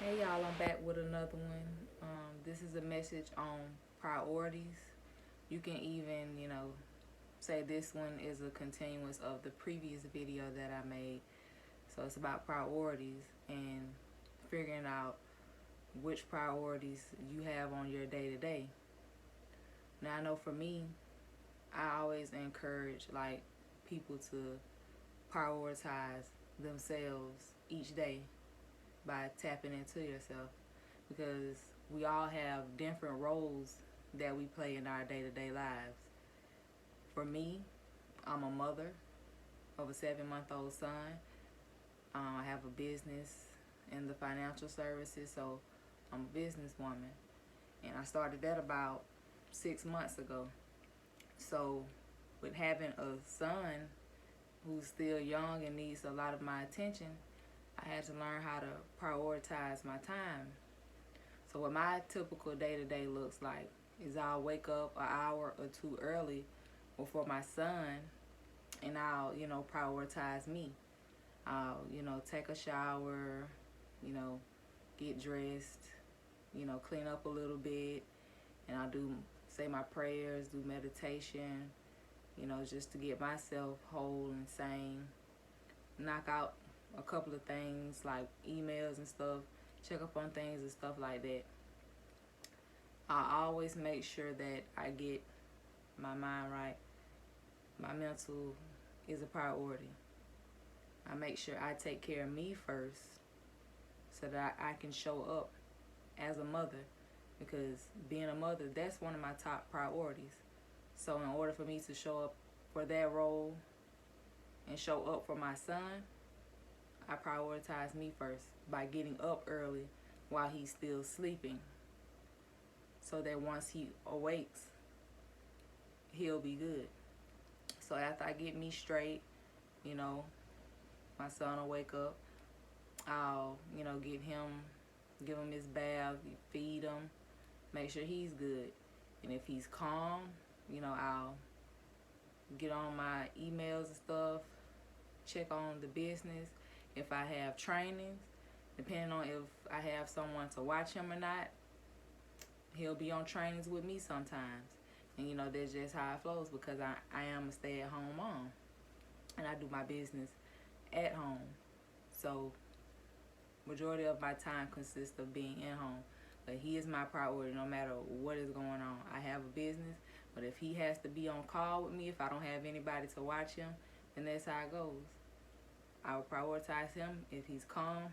Hey y'all, I'm back with another one. This is a message on priorities. You can even, say this one is a continuance of the previous video that I made. So it's about priorities and figuring out which priorities you have on your day to day. Now I know for me, I always encourage like people to prioritize themselves each day by tapping into yourself because we all have different roles that we play in our day-to-day lives. For me, I'm a mother of a 7-month-old son. I have a business in the financial services, so I'm a businesswoman. And I started that about 6 months ago. So with having a son who's still young and needs a lot of my attention, I had to learn how to prioritize my time. So what my typical day-to-day looks like is I'll wake up an hour or two early before my son, and I'll, prioritize me. I'll, take a shower, you know, get dressed, clean up a little bit, and I'll say my prayers, do meditation, just to get myself whole and sane. Knock out a couple of things like emails and stuff, check up on things and stuff like that. I always make sure that I get my mind right. My mental is a priority. I make sure I take care of me first so that I can show up as a mother, because being a mother, that's one of my top priorities. So in order for me to show up for that role and show up for my son, I prioritize me first by getting up early while he's still sleeping, so that once he awakes, he'll be good. So after I get me straight, you know, my son will wake up. I'll, give him his bath, feed him, make sure he's good. And if he's calm, I'll get on my emails and stuff, check on the business. If I have trainings, depending on if I have someone to watch him or not, he'll be on trainings with me sometimes. And that's just how it flows, because I am a stay-at-home mom and I do my business at home. So majority of my time consists of being at home. But he is my priority no matter what is going on. I have a business, but if he has to be on call with me, if I don't have anybody to watch him, then that's how it goes. I will prioritize him. If he's calm,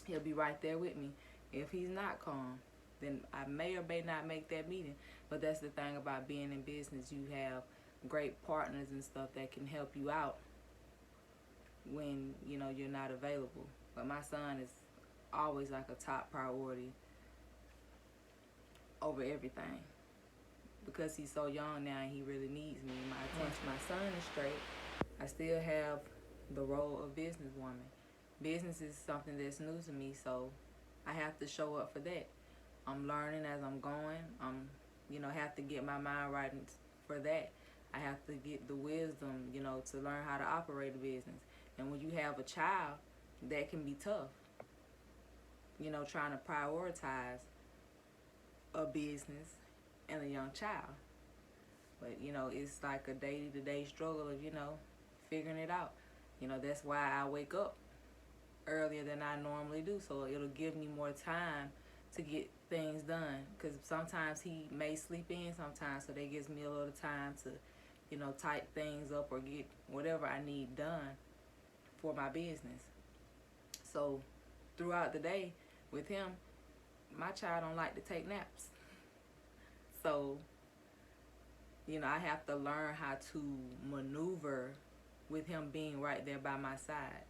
he'll be right there with me. If he's not calm, then I may or may not make that meeting. But that's the thing about being in business. You have great partners and stuff that can help you out when, you're not available. But my son is always like a top priority over everything, because he's so young now and he really needs me. Once my son is straight, I still have the role of businesswoman. Business is something that's new to me, so I have to show up for that. I'm learning as I'm going. Have to get my mind right for that. I have to get the wisdom, to learn how to operate a business. And when you have a child, that can be tough. Trying to prioritize a business and a young child. But, it's like a day-to-day struggle of, figuring it out. That's why I wake up earlier than I normally do, so it'll give me more time to get things done, because sometimes he may sleep in sometimes, so that gives me a little time to type things up or get whatever I need done for my business. So throughout the day with him, my child don't like to take naps, so I have to learn how to maneuver with him being right there by my side.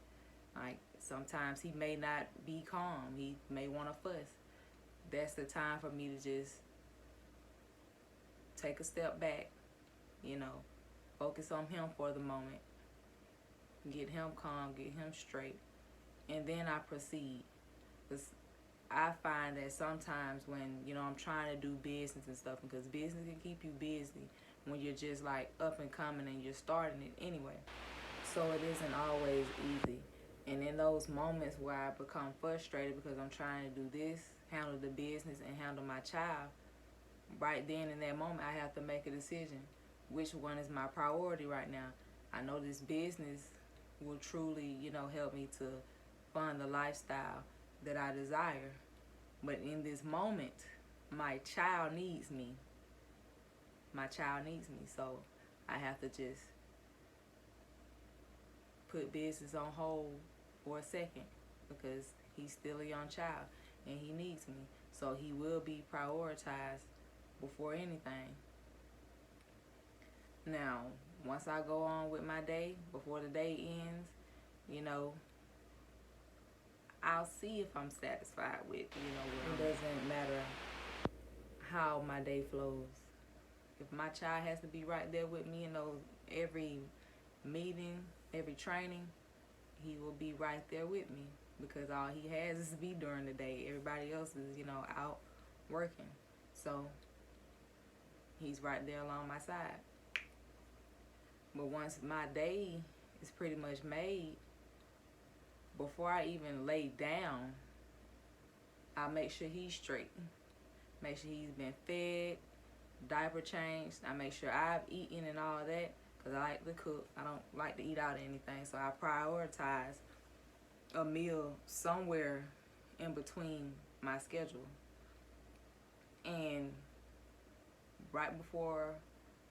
Like, sometimes he may not be calm. He may want to fuss. That's the time for me to just take a step back, focus on him for the moment, get him calm, get him straight, and then I proceed. Because I find that sometimes when, I'm trying to do business and stuff, because business can keep you busy when you're just like up and coming and you're starting it anyway. So it isn't always easy. And in those moments where I become frustrated because I'm trying to do this, handle the business, and handle my child, right then in that moment, I have to make a decision. Which one is my priority right now? I know this business will truly, help me to fund the lifestyle that I desire. But in this moment, my child needs me. My child needs me. So I have to just put business on hold for a second because he's still a young child and he needs me. So he will be prioritized before anything. Now, once I go on with my day, before the day ends, I'll see if I'm satisfied with, it doesn't matter how my day flows. If my child has to be right there with me in those every meeting, every training, he will be right there with me because all he has is me during the day. Everybody else is, out working. So he's right there along my side. But once my day is pretty much made, before I even lay down, I make sure he's straight. Make sure he's been fed, diaper changed. I make sure I've eaten and all that because I like to cook. I don't like to eat out of anything. So I prioritize a meal somewhere in between my schedule. And right before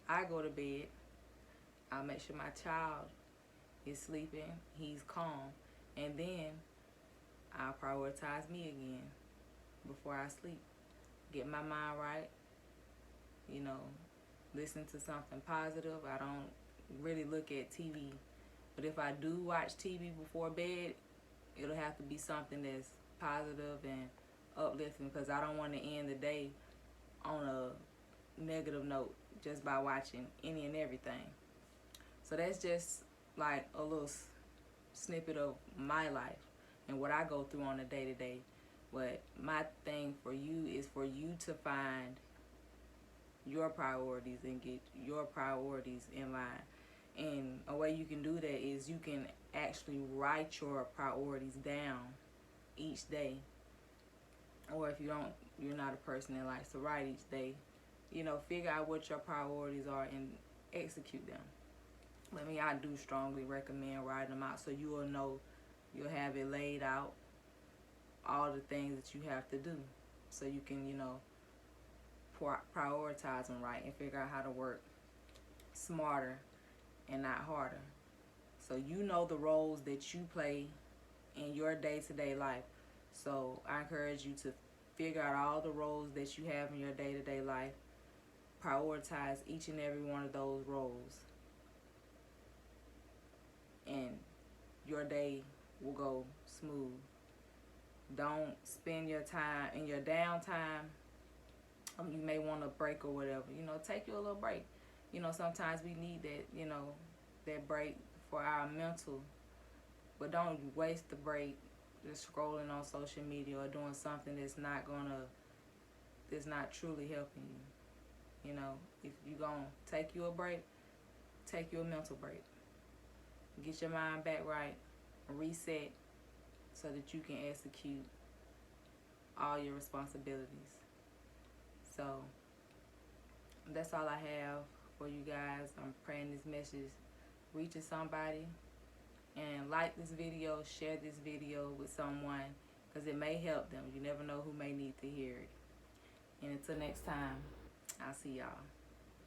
I go to bed, I'll make sure my child is sleeping, he's calm, and then I'll prioritize me again before I sleep. Get my mind right, listen to something positive. I don't really look at TV, but if I do watch TV before bed, it'll have to be something that's positive and uplifting because I don't want to end the day on a negative note just by watching any and everything. So that's just like a little snippet of my life and what I go through on a day-to-day. But my thing for you is for you to find your priorities and get your priorities in line. And a way you can do that is you can actually write your priorities down each day. Or if you're not a person that likes to write each day, figure out what your priorities are and execute them. I do strongly recommend writing them out so you will know, you'll have it laid out, all the things that you have to do so you can, prioritize them right and figure out how to work smarter and not harder. So you know the roles that you play in your day-to-day life. So I encourage you to figure out all the roles that you have in your day-to-day life. Prioritize each and every one of those roles. And your day will go smooth. Don't spend your time in your downtime. You may want a break or whatever. Take you a little break. Sometimes we need that, that break for our mental. But don't waste the break just scrolling on social media or doing something that's not truly helping you. If you're going to take you a break, take you a mental break. Get your mind back right, reset, so that you can execute all your responsibilities. So that's all I have for you guys. I'm praying this message reaches somebody. And like this video, share this video with someone because it may help them. You never know who may need to hear it. And until next time, I'll see y'all.